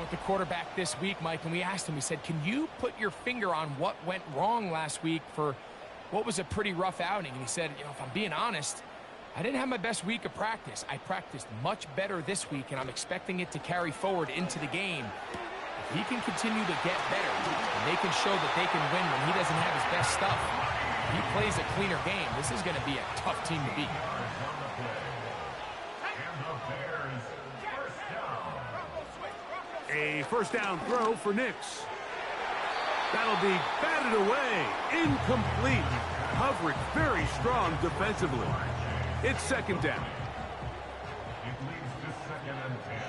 with the quarterback this week, Mike, and we asked him, we said, can you put your finger on what went wrong last week for what was a pretty rough outing? And he said, you know, if I'm being honest, I didn't have my best week of practice. I practiced much better this week, and I'm expecting it to carry forward into the game. If he can continue to get better, and they can show that they can win when he doesn't have his best stuff, if he plays a cleaner game, this is going to be a tough team to beat. A first down throw for Nix. That'll be batted away. Incomplete. Coverage very strong defensively. It's second down. It leads to 2nd and 10.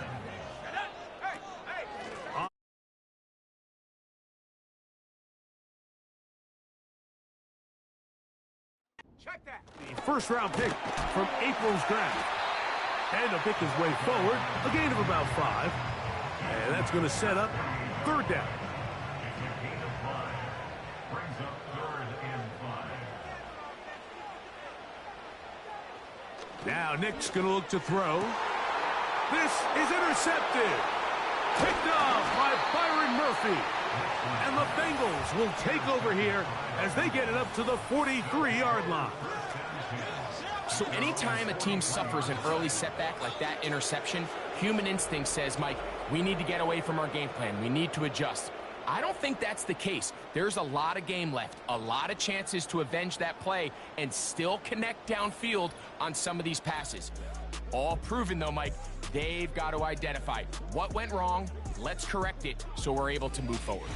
Check that. The first round pick from April's draft. And to pick his way forward, a gain of about 5. And that's going to set up third down. Brings up 3rd and 5. Now Nick's going to look to throw. This is intercepted. Picked off by Byron Murphy. And the Bengals will take over here as they get it up to the 43-yard line. So anytime a team suffers an early setback like that interception, human instinct says, Mike, we need to get away from our game plan. We need to adjust. I don't think that's the case. There's a lot of game left, a lot of chances to avenge that play and still connect downfield on some of these passes. All proven, though, Mike, they've got to identify what went wrong, let's correct it so we're able to move forward.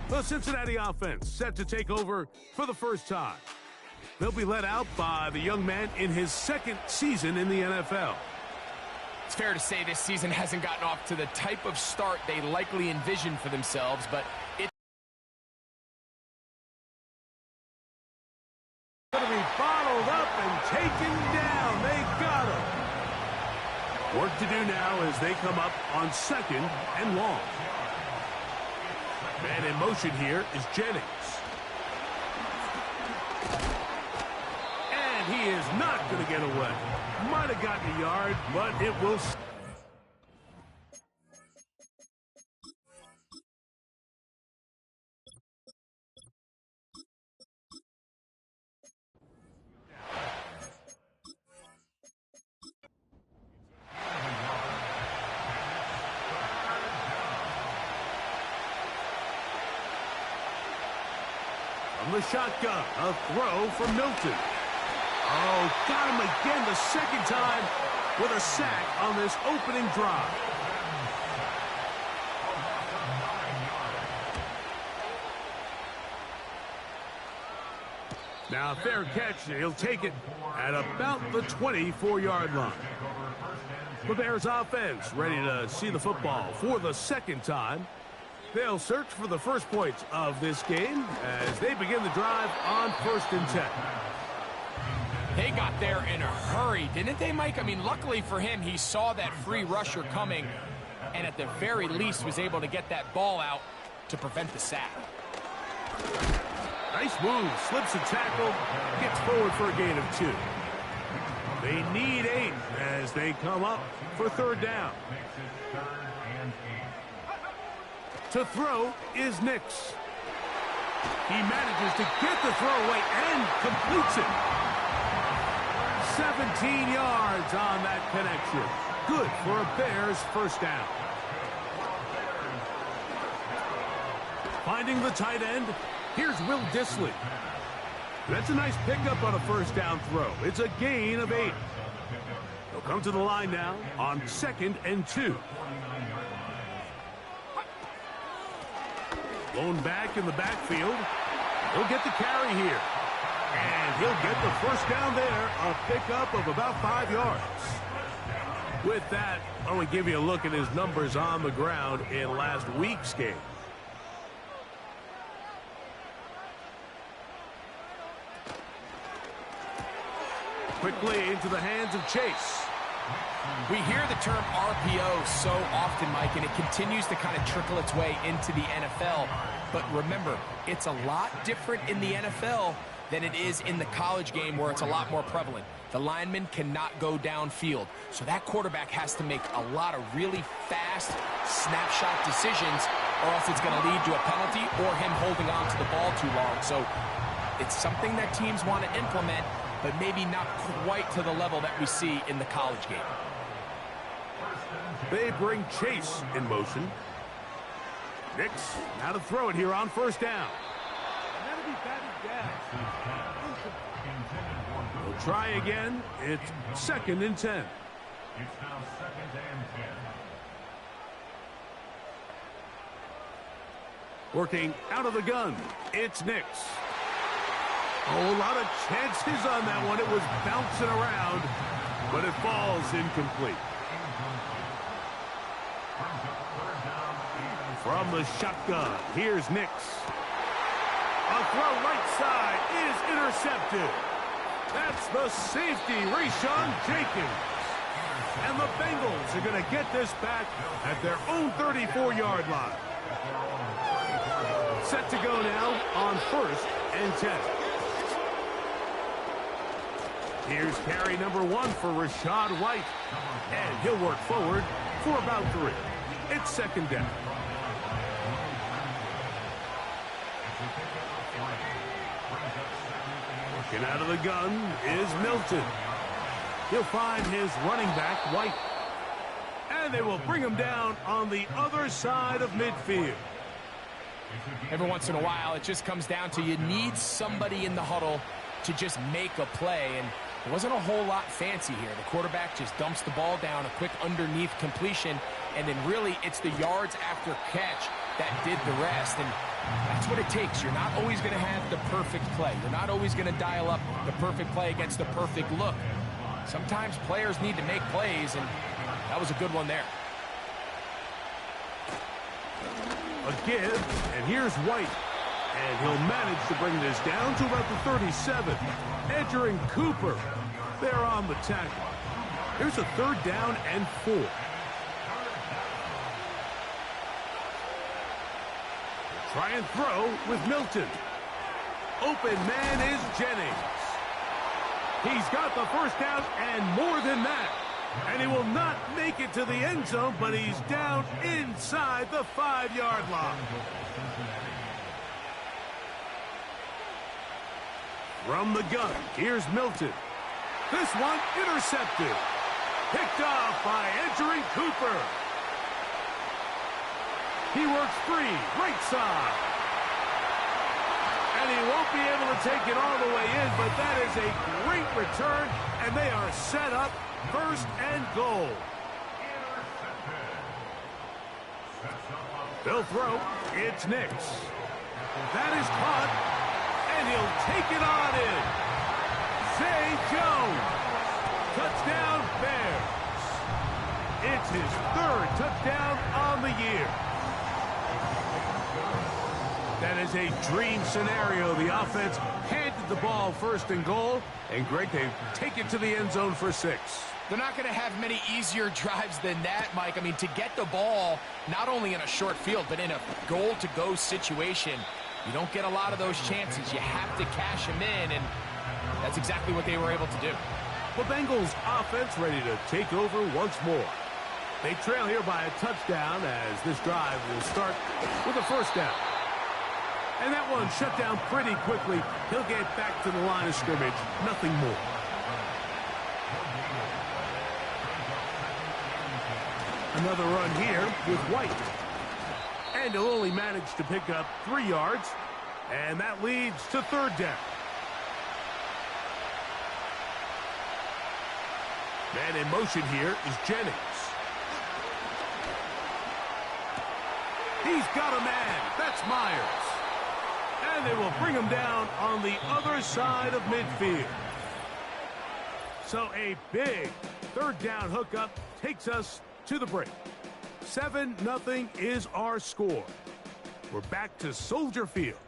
The Cincinnati offense set to take over for the first time. They'll be led out by the young man in his 2nd season in the NFL. It's fair to say this season hasn't gotten off to the type of start they likely envisioned for themselves, but it's going to be bottled up and taken down. They got him. Work to do now as they come up on 2nd and long. Man in motion here is Jennings. And he is not going to get away. Might have gotten a yard, but it will. From the shotgun, a throw from Milton. Oh, got him again the 2nd time with a sack on this opening drive. Now a fair catch, he'll take it at about the 24-yard line. The Bears offense ready to see the football for the 2nd time. They'll search for the first points of this game as they begin the drive on 1st and 10. They got there in a hurry, didn't they, Mike? I mean, luckily for him, he saw that free rusher coming and at the very least was able to get that ball out to prevent the sack. Nice move, slips a tackle, gets forward for a gain of 2. They need 8 as they come up for 3rd down. To throw is Nix. He manages to get the throw away and completes it. 17 yards on that connection. Good for a Bears first down. Finding the tight end, here's Will Dissly. That's a nice pickup on a first down throw. It's a gain of 8. They'll come to the line now on 2nd and 2. Blown back in the backfield. He'll get the carry here. And he'll get the first down there, a pickup of about 5 yards. With that, I want to give you a look at his numbers on the ground in last week's game. Quickly into the hands of Chase. We hear the term RPO so often, Mike, and it continues to kind of trickle its way into the NFL. But remember, it's a lot different in the NFL than it is in the college game where it's a lot more prevalent. The lineman cannot go downfield. So that quarterback has to make a lot of really fast snapshot decisions, or else it's going to lead to a penalty or him holding on to the ball too long. So it's something that teams want to implement, but maybe not quite to the level that we see in the college game. They bring Chase in motion. Nix, now to throw it here on first down. That'll be batted down. We'll try again. It's 2nd and 10. It's now 2nd and 10. Working out of the gun, it's Nix. Oh, a lot of chances on that one. It was bouncing around, but it falls incomplete. From the shotgun, here's Nix. A throw right side is intercepted. That's the safety, Rashawn Jenkins. And the Bengals are going to get this back at their own 34-yard line. Set to go now on 1st and 10. Here's carry number 1 for Rachaad White. And he'll work forward for about 3. It's 2nd down. Working out of the gun is Milton. He'll find his running back, White. And they will bring him down on the other side of midfield. Every once in a while, it just comes down to you need somebody in the huddle to just make a play. And it wasn't a whole lot fancy here. The quarterback just dumps the ball down, a quick underneath completion, and then really it's the yards after catch that did the rest. And that's what it takes. You're not always going to have the perfect play. You're not always going to dial up the perfect play against the perfect look. Sometimes players need to make plays, and that was a good one there. A give, and here's White. And he'll manage to bring this down to about the 37. Edger and Cooper, they're on the tackle. Here's a 3rd down and 4. Try and throw with Milton. Open man is Jennings. He's got the 1st down and more than that. And he will not make it to the end zone, but he's down inside the 5-yard line. From the gun, here's Milton. This one intercepted. Picked off by Edger and Cooper. He works free, right side. And he won't be able to take it all the way in, but that is a great return, and they are set up 1st and goal. They'll throw. It's Nix. That is caught, and he'll take it on in. Zay Jones. Touchdown, Bears. It's his 3rd touchdown on the year. That is a dream scenario. The offense handed the ball 1st and goal, and Greg, they take it to the end zone for 6. They're not going to have many easier drives than that, Mike. I mean, to get the ball, not only in a short field, but in a goal-to-go situation, you don't get a lot of those chances. You have to cash them in, and that's exactly what they were able to do. The Bengals offense ready to take over once more. They trail here by a touchdown as this drive will start with a 1st down. And that one shut down pretty quickly. He'll get back to the line of scrimmage. Nothing more. Another run here with White. And he'll only manage to pick up 3 yards. And that leads to 3rd down. Man in motion here is Jennings. He's got a man. That's Myers. And they will bring him down on the other side of midfield. So a big 3rd down hookup takes us to the break. 7-0 is our score. We're back to Soldier Field.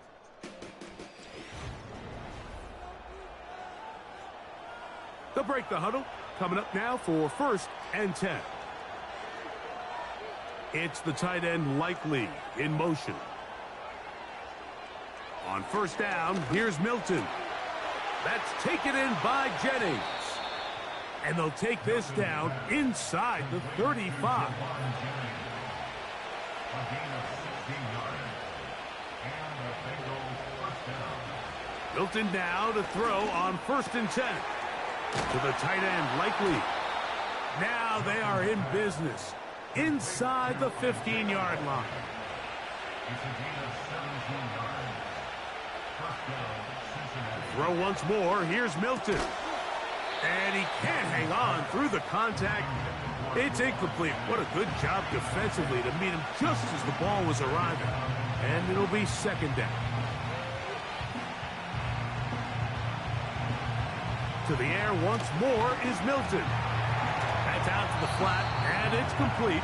They'll break the huddle. Coming up now for 1st and 10. It's the tight end Likely in motion. On 1st down, here's Milton. That's taken in by Jennings. And they'll take this down inside the 35. Milton now to throw on 1st and 10. To the tight end, Likely. Now they are in business inside the 15-yard line. Throw once more. Here's Milton. And he can't hang on through the contact. It's incomplete. What a good job defensively to meet him just as the ball was arriving. And it'll be 2nd down. To the air once more is Milton. That's out to the flat, and it's complete.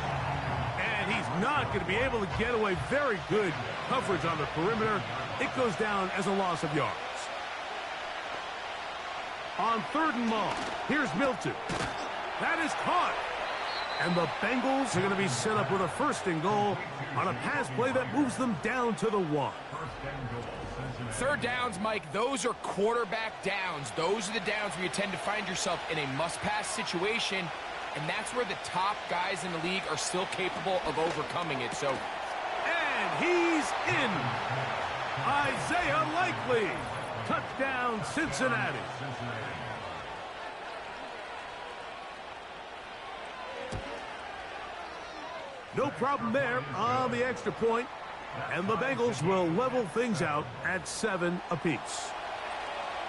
And he's not going to be able to get away. Very good coverage on the perimeter. It goes down as a loss of yards. On 3rd and long, here's Milton. That is caught. And the Bengals are going to be set up with a 1st and goal on a pass play that moves them down to the 1. 3rd downs, Mike, those are quarterback downs. Those are the downs where you tend to find yourself in a must-pass situation, and that's where the top guys in the league are still capable of overcoming it. So, and he's in. Isaiah Likely. Touchdown, Cincinnati. No problem there on the extra point. And the Bengals will level things out at 7 apiece.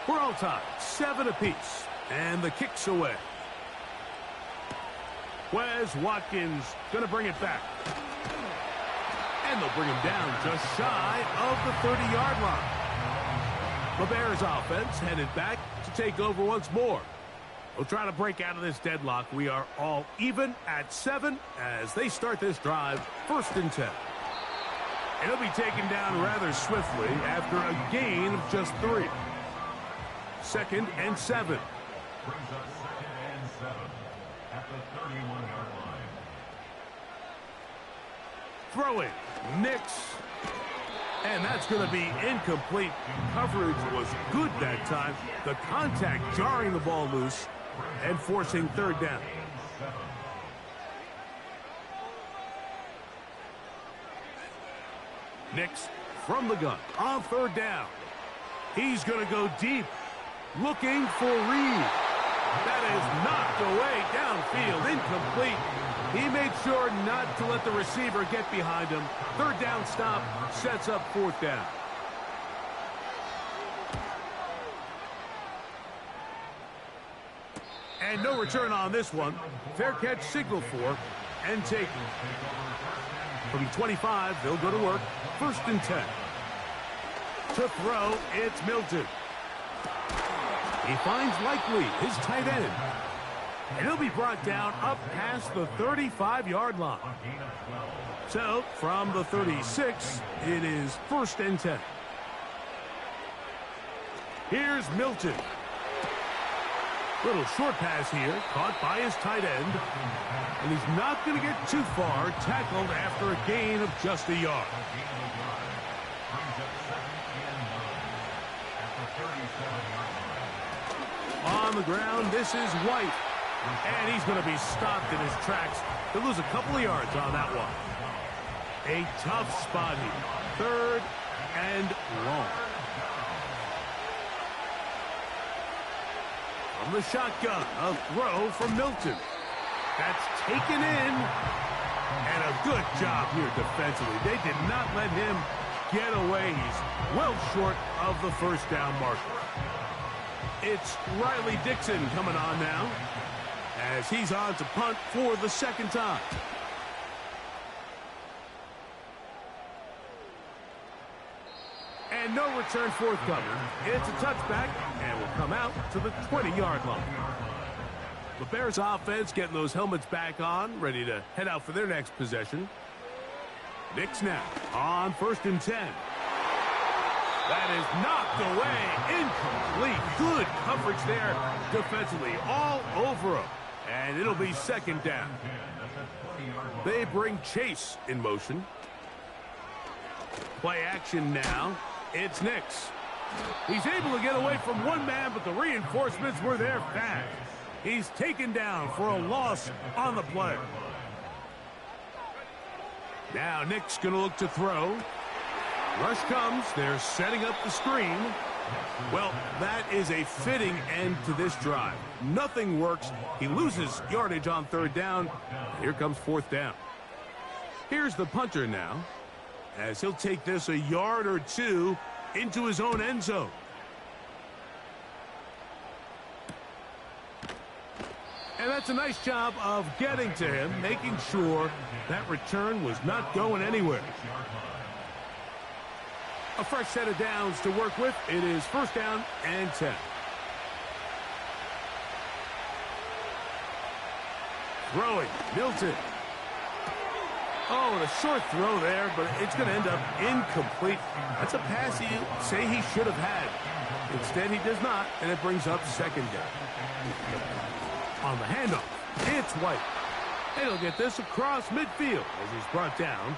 We're all tied, 7 apiece. And the kick's away. Wes Watkins going to bring it back. And they'll bring him down just shy of the 30-yard line. The Bears offense headed back to take over once more. We'll try to break out of this deadlock. We are all even at 7 as they start this drive, 1st and 10. It'll be taken down rather swiftly after a gain of just 3. 2nd and 7. Brings us 2nd and 7 at the 31-yard line. Throwing, Nix. And that's going to be incomplete. Coverage was good that time. The contact jarring the ball loose and forcing 3rd down. Nix from the gun on 3rd down. He's going to go deep, looking for Reed. That is knocked away downfield, incomplete. He made sure not to let the receiver get behind him. 3rd down stop sets up 4th down. And no return on this one. Fair catch signaled for and taken. From 25, they'll go to work. 1st and 10. To throw, it's Milton. He finds Likely, his tight end. And he'll be brought down up past the 35-yard line. So, from the 36, it is 1st and 10. Here's Milton. Little short pass here, caught by his tight end. And he's not going to get too far, tackled after a gain of just a yard. On the ground, this is White. And he's going to be stopped in his tracks. He'll lose a couple of yards on that one. A tough spot here. 3rd and long. From the shotgun, a throw from Milton. That's taken in. And a good job here defensively. They did not let him get away. He's well short of the 1st down marker. It's Riley Dixon coming on now as he's on to punt for the 2nd time. And no return forthcoming. It's a touchback and will come out to the 20-yard line. The Bears offense getting those helmets back on, ready to head out for their next possession. Nix now on 1st and 10. That is knocked away. Incomplete. Good coverage there defensively. All over him. And it'll be 2nd down. They bring Chase in motion. Play action now. It's Nix. He's able to get away from one man, but the reinforcements were there fast. He's taken down for a loss on the play. Now Nick's going to look to throw. Rush comes. They're setting up the screen. Well, that is a fitting end to this drive. Nothing works. He loses yardage on third down. Here comes fourth down. Here's the punter now, as he'll take this a yard or two into his own end zone. And that's a nice job of getting to him, making sure that return was not going anywhere. A fresh set of downs to work with. It is first down and 10. Throwing, Milton. Oh, and a short throw there, but it's going to end up incomplete. That's a pass you say he should have had. Instead, he does not, and it brings up second down. On the handoff, it's White. And he'll get this across midfield as he's brought down,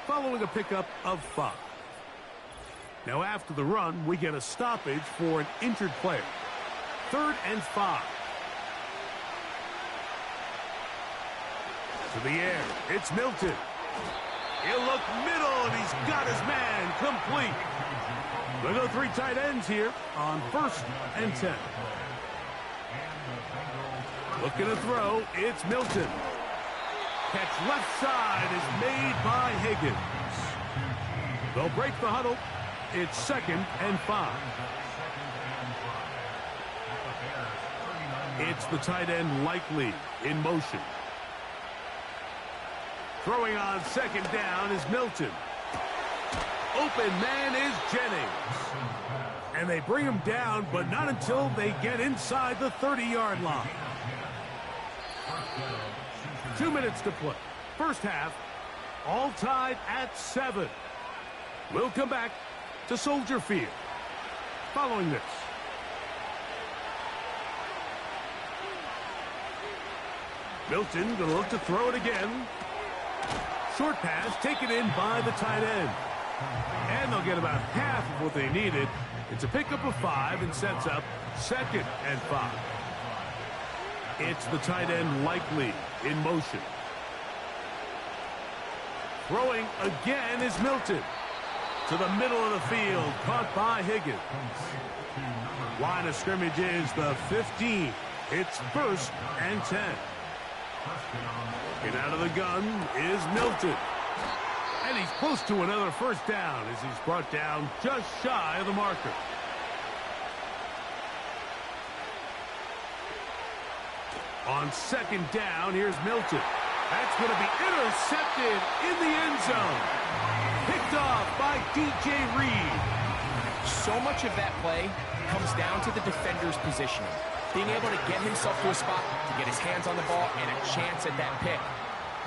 following a pickup of 5. Now, after the run, we get a stoppage for an injured player. 3rd and 5. To the air, it's Milton. He'll look middle, and he's got his man complete. We'll go 3 tight ends here on 1st and 10. Looking to throw, it's Milton. Catch left side is made by Higgins. They'll break the huddle. It's 2nd and 5. It's the tight end Likely in motion. Throwing on 2nd down is Milton. Open man is Jennings. And they bring him down, but not until they get inside the 30-yard line. 2 minutes to play. First half, all tied at 7. We'll come back to Soldier Field following this. Milton going to look to throw it again. Short pass taken in by the tight end. And they'll get about half of what they needed. It's a pickup of 5 and sets up 2nd and 5. It's the tight end Likely in motion. Throwing again is Milton. To the middle of the field, caught by Higgins. Line of scrimmage is the 15. It's 1st and 10. Get out of the gun is Milton. And he's close to another first down as he's brought down just shy of the marker. On 2nd down, here's Milton. That's going to be intercepted in the end zone. Picked off by DJ Reed. So much of that play comes down to the defender's positioning. Being able to get himself to a spot, to get his hands on the ball, and a chance at that pick.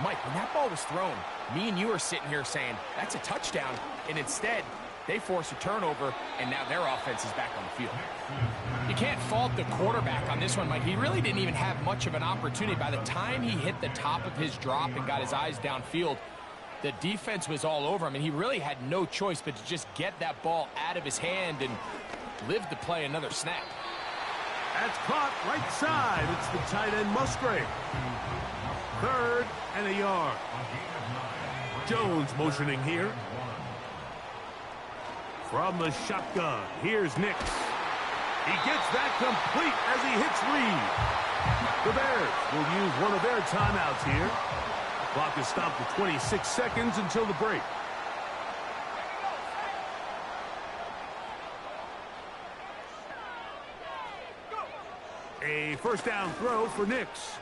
Mike, when that ball was thrown, me and you are sitting here saying, that's a touchdown. And instead, they force a turnover, and now their offense is back on the field. You can't fault the quarterback on this one, Mike. He really didn't even have much of an opportunity. By the time he hit the top of his drop and got his eyes downfield, the defense was all over him, and he really had no choice but to just get that ball out of his hand and live to play another snap. That's caught right side. It's the tight end Musgrave. 3rd and a yard. Jones motioning here. From the shotgun, here's Nix. He gets that complete as he hits Reed. The Bears will use one of their timeouts here. The clock is stopped at 26 seconds until the break. A first down throw for Nix.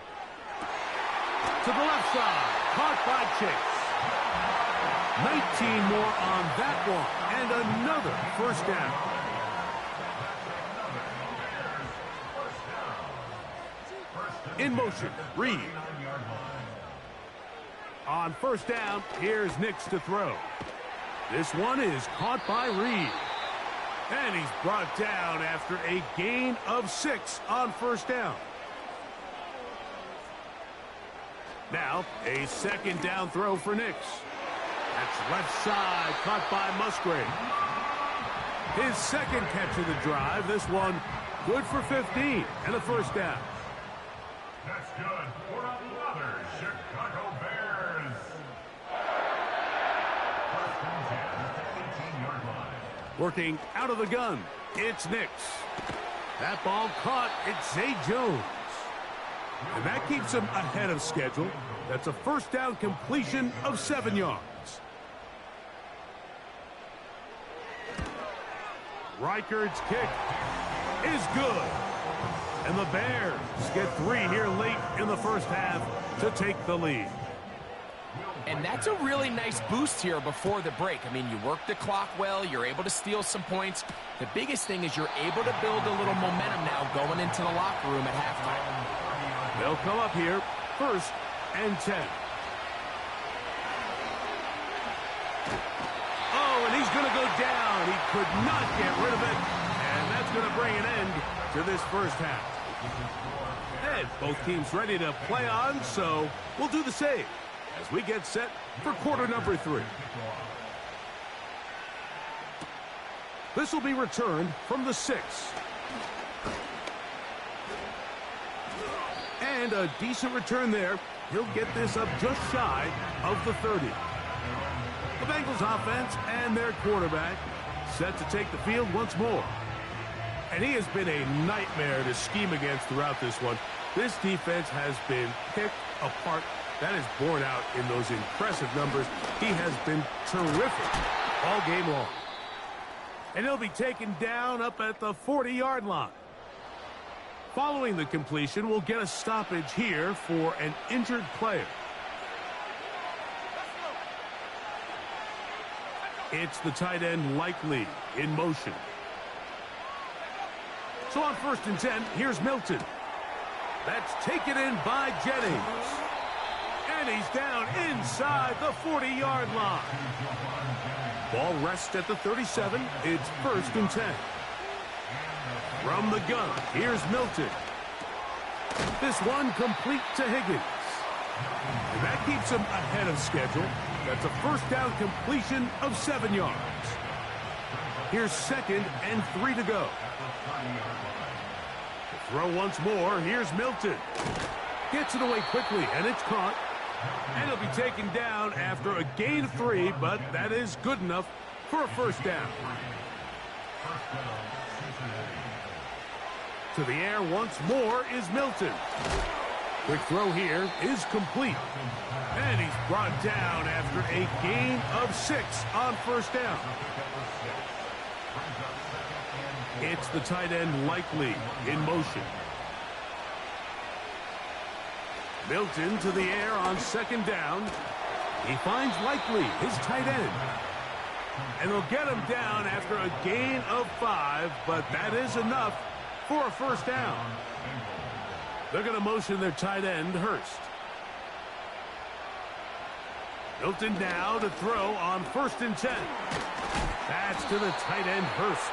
To the left side, caught by Chase. 19 more on that one, and another first down. In motion, Reed. On first down, here's Nix to throw. This one is caught by Reed. And he's brought down after a gain of 6 on first down. Now, a second down throw for Nix. That's left side, caught by Musgrave. His second catch of the drive. This one good for 15 and a first down. That's good for another Chicago Bears. First and 10 at the 18-yard line. Working out of the gun, it's Nix. That ball caught. It's Zay Jones. And that keeps him ahead of schedule. That's a first down completion of 7 yards. Reichard's kick is good. And the Bears get 3 here late in the first half to take the lead. And that's a really nice boost here before the break. I mean, you work the clock well. You're able to steal some points. The biggest thing is you're able to build a little momentum now going into the locker room at halftime. They'll come up here, first and 10. Oh, and he's going to go down. He could not get rid of it. And that's going to bring an end to this first half. And both teams ready to play on, so we'll do the same as we get set for quarter number 3. This will be returned from the 6. And a decent return there. He'll get this up just shy of the 30. The Bengals offense and their quarterback set to take the field once more. And he has been a nightmare to scheme against throughout this one. This defense has been picked apart. That is borne out in those impressive numbers. He has been terrific all game long. And he'll be taken down up at the 40-yard line. Following the completion, we'll get a stoppage here for an injured player. It's the tight end Likely in motion. So on first and 10, here's Milton. That's taken in by Jennings. And he's down inside the 40-yard line. Ball rests at the 37. It's first and 10. From the gun, here's Milton. This one complete to Higgins. And that keeps him ahead of schedule. That's a first down completion of 7 yards. Here's second and 3 to go. The throw once more. Here's Milton. Gets it away quickly, and it's caught. And he'll be taken down after a gain of 3, but that is good enough for a first down. To the air once more is Milton. Quick throw here is complete. And he's brought down after a gain of 6 on first down. It's the tight end Likely in motion. Milton to the air on second down. He finds Likely, his tight end. And they'll get him down after a gain of 5, but that is enough for a first down. They're going to motion their tight end, Hurst. Milton now to throw on first and 10. That's to the tight end, Hurst.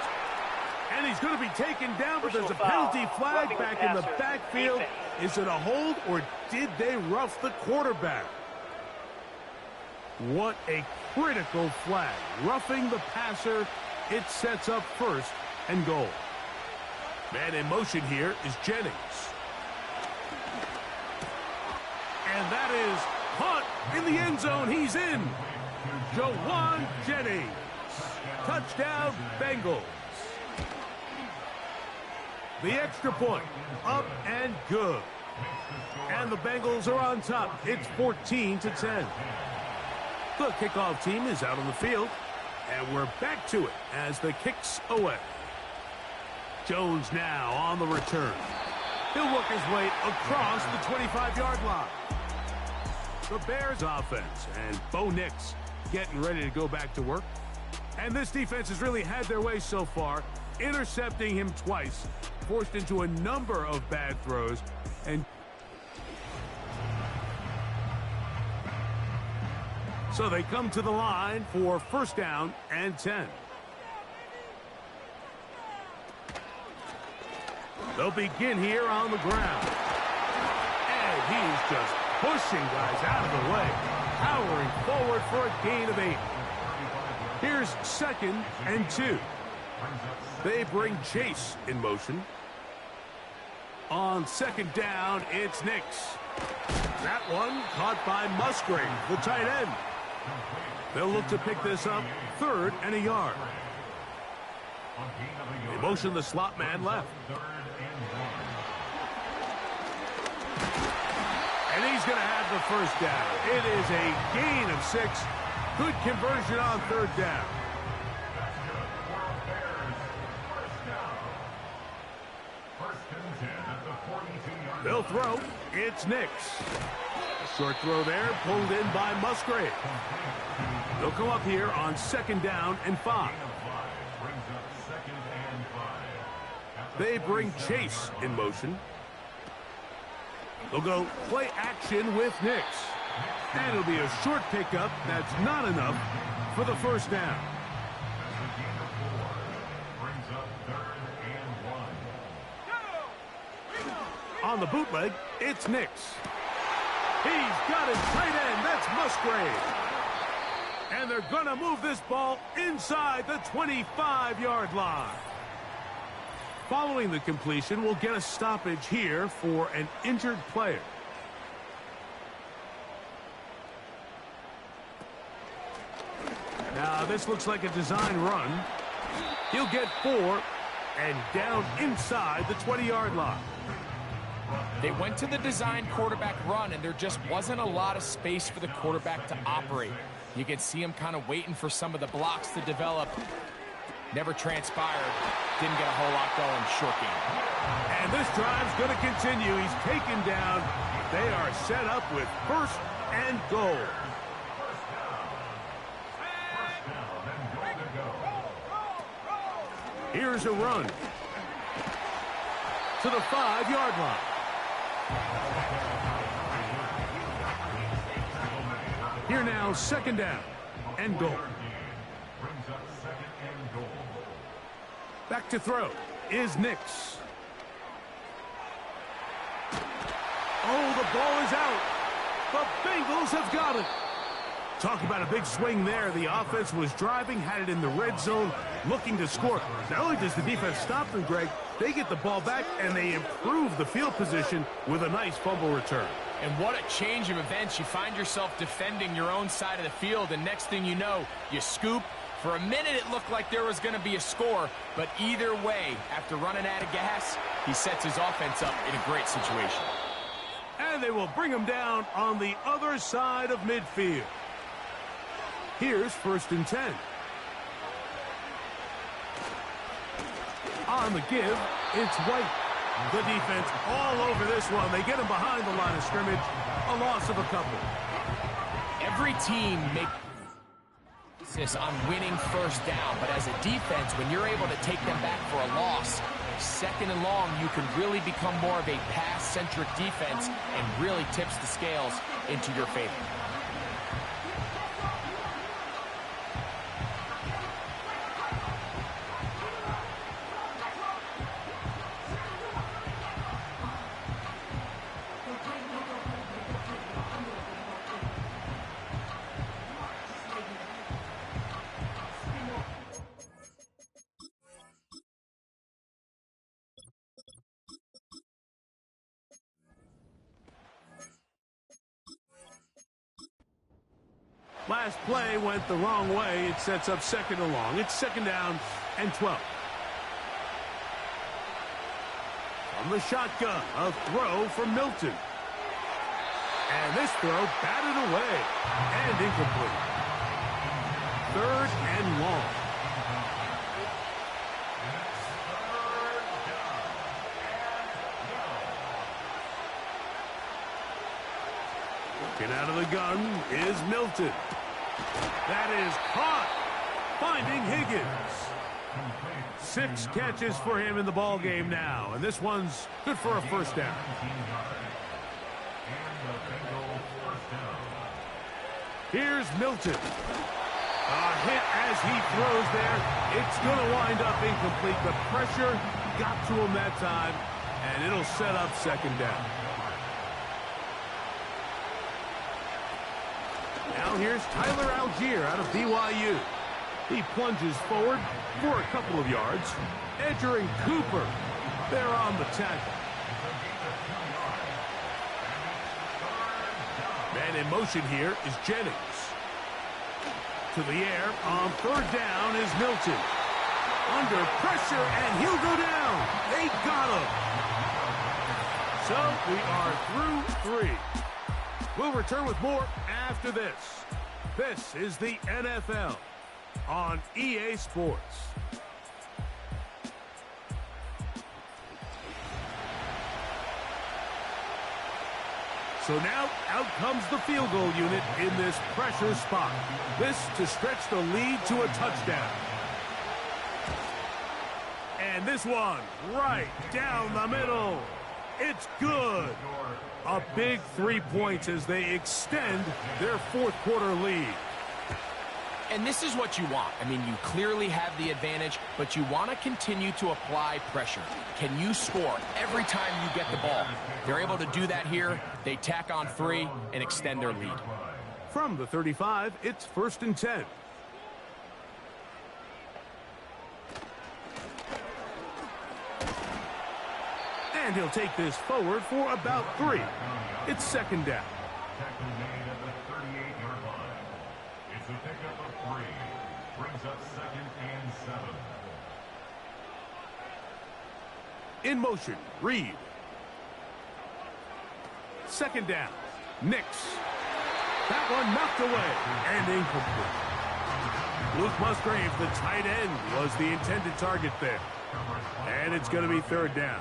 And he's going to be taken down, but there's a penalty flag back in the backfield. Is it a hold, or did they rough the quarterback? What a critical flag. Roughing the passer, it sets up first and goal. Man in motion here is Jennings. And that is caught in the end zone. He's in. Jawan Jennings. Touchdown, Bengals. The extra point, up and good. And the Bengals are on top. It's 14-10. The kickoff team is out on the field. And we're back to it as the kick's away. Jones now on the return. He'll work his way across the 25-yard line. The Bears offense and Bo Nix getting ready to go back to work. And this defense has really had their way so far, intercepting him twice, forced into a number of bad throws, and so they come to the line for first down and 10. They'll begin here on the ground. And he's just pushing guys out of the way, powering forward for a gain of 8. Here's second and 2. They bring Chase in motion. On second down, it's Nix. That one caught by Musgrave, the tight end. They'll look to pick this up 3rd and a yard. They motion the slot man left. And he's going to have the first down. It is a gain of 6. Good conversion on 3rd down. They'll throw. It's Nix. Short throw there, pulled in by Musgrave. They'll come up here on 2nd down and 5. They bring Chase in motion. They'll go play action with Nix. And it'll be a short pickup. That's not enough for the first down. On the bootleg, it's Nix. He's got his tight end. That's Musgrave. And they're going to move this ball inside the 25-yard line. Following the completion, we'll get a stoppage here for an injured player. Now, this looks like a design run. He'll get 4 and down inside the 20-yard line. They went to the design quarterback run, and there just wasn't a lot of space for the quarterback to operate. You can see him kind of waiting for some of the blocks to develop. Never transpired. Didn't get a whole lot going. Short game. And this drive's going to continue. He's taken down. They are set up with 1st and goal. Here's a run to the 5-yard line. Here now, 2nd down and goal. Back to throw is Nix. Oh, the ball is out. The Bengals have got it. Talk about a big swing there. The offense was driving, had it in the red zone, looking to score. Not only does the defense stop them, Greg, they get the ball back and they improve the field position with a nice fumble return. And what a change of events. You find yourself defending your own side of the field, and next thing you know, you scoop. For a minute, it looked like there was going to be a score, but either way, after running out of gas, he sets his offense up in a great situation. And they will bring him down on the other side of midfield. Here's 1st and 10. On the give, it's White. The defense all over this one. They get him behind the line of scrimmage. A loss of a couple. Every team makes this on winning 1st down, but as a defense, when you're able to take them back for a loss, 2nd and long, you can really become more of a pass-centric defense and really tips the scales into your favor. Last play went the wrong way. It sets up 2nd and long. It's 2nd down and 12. From the shotgun, a throw from Milton. And this throw batted away and incomplete. 3rd and long. Looking out of the gun is Milton. That is caught, finding Higgins. 6 catches for him in the ball game now, and this one's good for a 1st down. Here's Milton. A hit as he throws there. It's going to wind up incomplete. The pressure got to him that time, and it'll set up 2nd down. Now here's Tyler Algier out of BYU. He plunges forward for a couple of yards. Entering Cooper. They're on the tackle. Man in motion here is Jennings. To the air on third down is Milton. Under pressure, and he'll go down. They got him. So we are through 3. We'll return with more after this. This is the NFL on EA Sports. So now, out comes the field goal unit in this pressure spot. This to stretch the lead to a touchdown. And this one, right down the middle. It's good. A big 3 points as they extend their fourth quarter lead. And this is what you want. I mean, you clearly have the advantage, but you want to continue to apply pressure. Can you score every time you get the ball? They're able to do that here. They tack on 3 and extend their lead. From the 35, it's 1st and 10. And he'll take this forward for about 3. It's 2nd down. Tackle made at the 38-yard line. It's a pickup of 3. Brings up 2nd and 7. In motion, Reed. 2nd down. Nix. That one knocked away and incomplete. Luke Musgrave, the tight end, was the intended target there. And it's going to be 3rd down.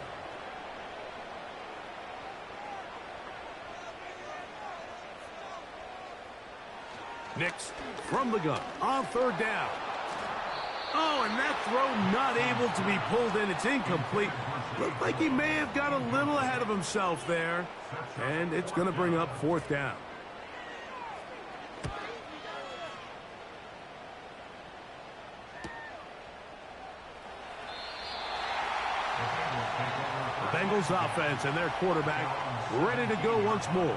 Nix from the gun on 3rd down. Oh, and that throw not able to be pulled in. It's incomplete. Looked like he may have got a little ahead of himself there. And it's going to bring up 4th down. The Bengals offense and their quarterback ready to go once more.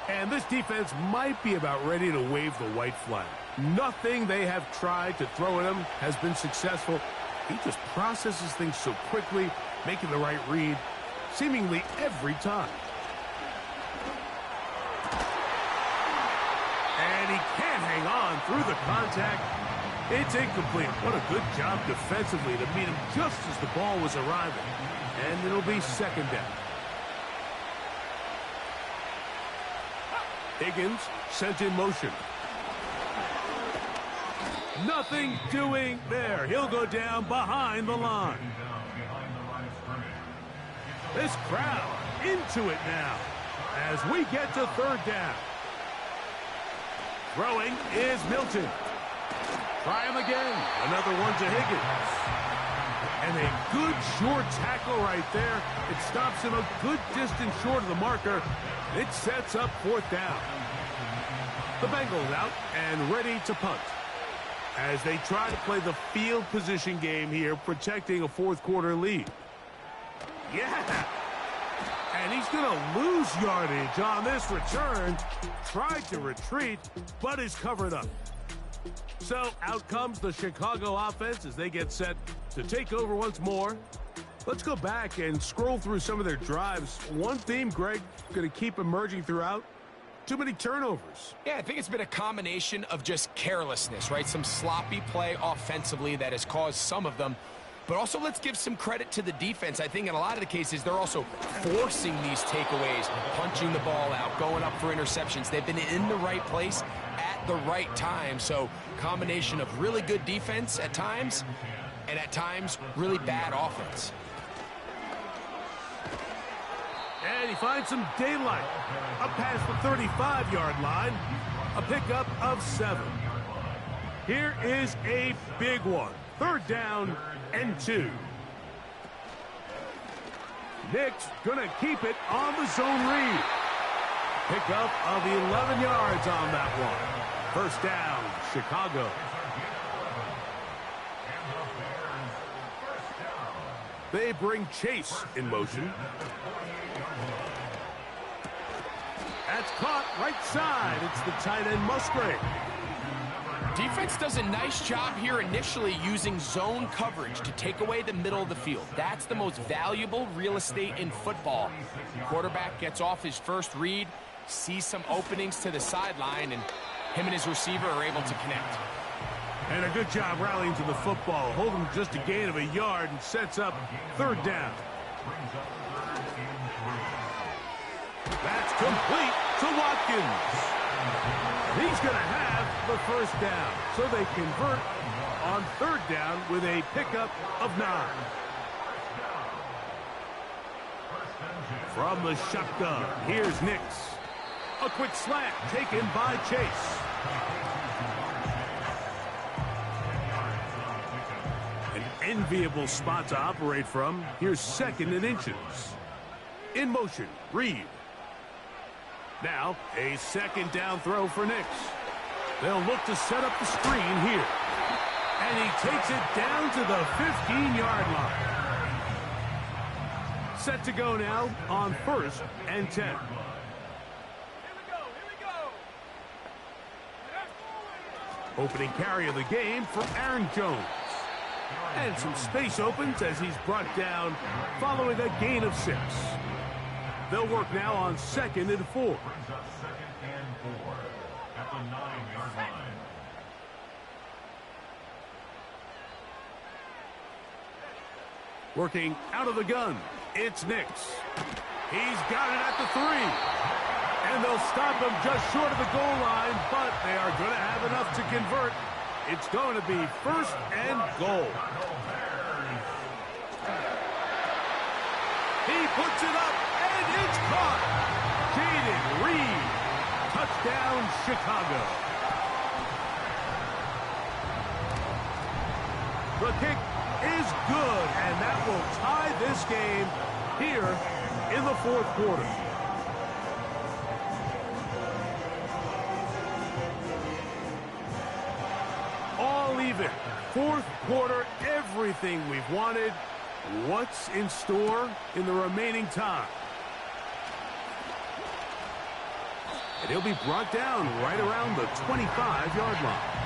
And this defense might be about ready to wave the white flag. Nothing they have tried to throw at him has been successful. He just processes things so quickly, making the right read, seemingly every time. And he can't hang on through the contact. It's incomplete. What a good job defensively to meet him just as the ball was arriving. And it'll be 2nd down. Higgins sent in motion. Nothing doing there. He'll go down behind the line. This crowd into it now as we get to 3rd down. Throwing is Milton. Try him again. Another one to Higgins. And a good short tackle right there. It stops him a good distance short of the marker. It sets up 4th down. The Bengals out and ready to punt as they try to play the field position game here, protecting a fourth quarter lead. Yeah. And he's going to lose yardage on this return. Tried to retreat, but is covered up. So out comes the Chicago offense as they get set to take over once more. Let's go back and scroll through some of their drives. One theme, Greg, going to keep emerging throughout. Too many turnovers. Yeah, I think it's been a combination of just carelessness, right? Some sloppy play offensively that has caused some of them. But also, let's give some credit to the defense. I think in a lot of the cases, they're also forcing these takeaways, punching the ball out, going up for interceptions. They've been in the right place at the right time. So, combination of really good defense at times, and at times, really bad offense. And he finds some daylight. Up past the 35-yard line. A pickup of 7. Here is a big one. 3rd down and 2. Nick's gonna keep it on the zone read. Pickup of 11 yards on that one. 1st down, Chicago. They bring Chase in motion. That's caught right side. It's the tight end Musgrave. Defense does a nice job here initially using zone coverage to take away the middle of the field. That's the most valuable real estate in football. Quarterback gets off his first read, sees some openings to the sideline, and him and his receiver are able to connect. And a good job rallying to the football. Holding just a gain of a yard and sets up third down. That's complete to Watkins. He's going to have the first down. So they convert on third down with a pickup of 9. From the shotgun, here's Nix. A quick slant taken by Chase. An enviable spot to operate from. Here's 2nd and inches. In motion, Reed. Now, a 2nd down throw for Nix. They'll look to set up the screen here. And he takes it down to the 15-yard line. Set to go now on 1st and 10. Opening carry of the game for Aaron Jones. And some space opens as he's brought down following a gain of 6. They'll work now on 2nd and 4. At the 9-yard line. Working out of the gun, it's Nix. He's got it at the 3. And they'll stop him just short of the goal line, but they are going to have enough to convert. It's going to be 1st and goal. He puts it up, and it's caught. Jaden Reed. Touchdown, Chicago. The kick is good, and that will tie this game here in the 4th quarter. All even. 4th quarter, everything we've wanted. What's in store in the remaining time? And he'll be brought down right around the 25-yard line.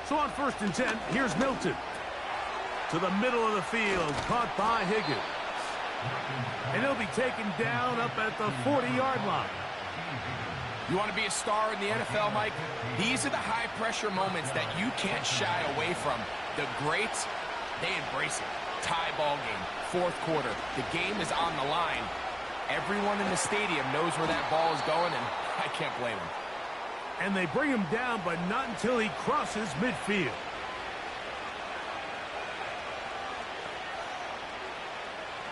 So on 1st and 10, here's Milton. To the middle of the field, caught by Higgins. And he'll be taken down up at the 40-yard line. You want to be a star in the NFL, Mike? These are the high-pressure moments that you can't shy away from. The greats, they embrace it. Tie ball game, 4th quarter. The game is on the line. Everyone in the stadium knows where that ball is going, and I can't blame them. And they bring him down, but not until he crosses midfield.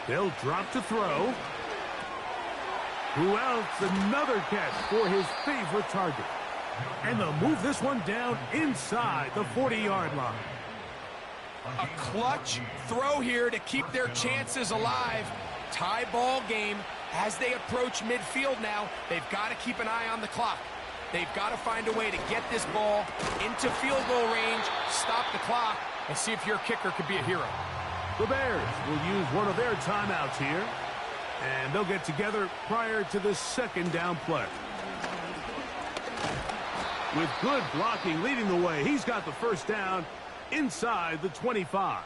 They'll drop to throw. Who else? Another catch for his favorite target. And they'll move this one down inside the 40-yard line. A clutch throw here to keep their chances alive. Tie ball game. As they approach midfield now, they've got to keep an eye on the clock. They've got to find a way to get this ball into field goal range, stop the clock, and see if your kicker could be a hero. The Bears will use one of their timeouts here, and they'll get together prior to the 2nd down play. With good blocking leading the way, he's got the first down inside the 25.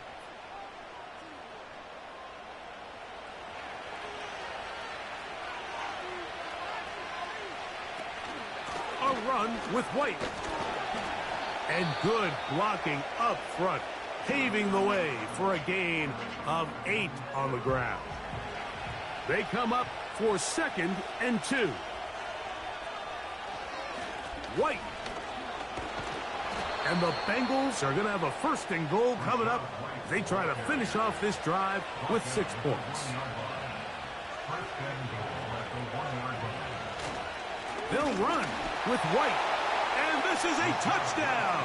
A run with White. And good blocking up front, paving the way for a gain of 8 on the ground. They come up for 2nd and 2. White. And the Bengals are going to have a 1st and goal coming up. They try to finish off this drive with 6 points. They'll run with White. And this is a touchdown.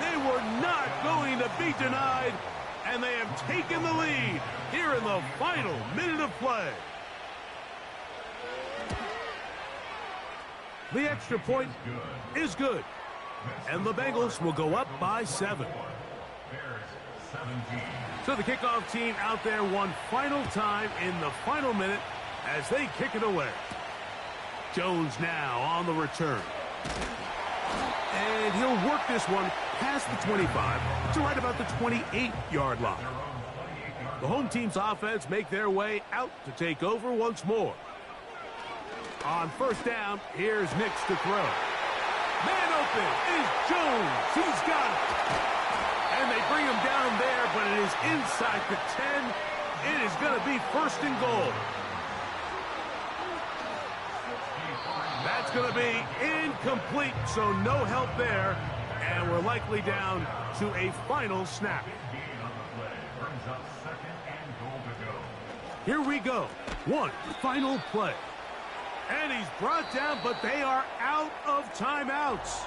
They were not going to be denied. And they have taken the lead here in the final minute of play. The extra point is good. And the Bengals will go up by 7. So the kickoff team out there one final time in the final minute as they kick it away. Jones now on the return. And he'll work this one past the 25 to right about the 28-yard line. The home team's offense make their way out to take over once more. On 1st down, here's Nix to throw. Man open is Jones. He's got it. And they bring him down there, but it is inside the 10. It is going to be 1st and goal. That's going to be incomplete, so no help there. And we're likely down to a final snap. Here we go. One final play. And he's brought down, but they are out of timeouts.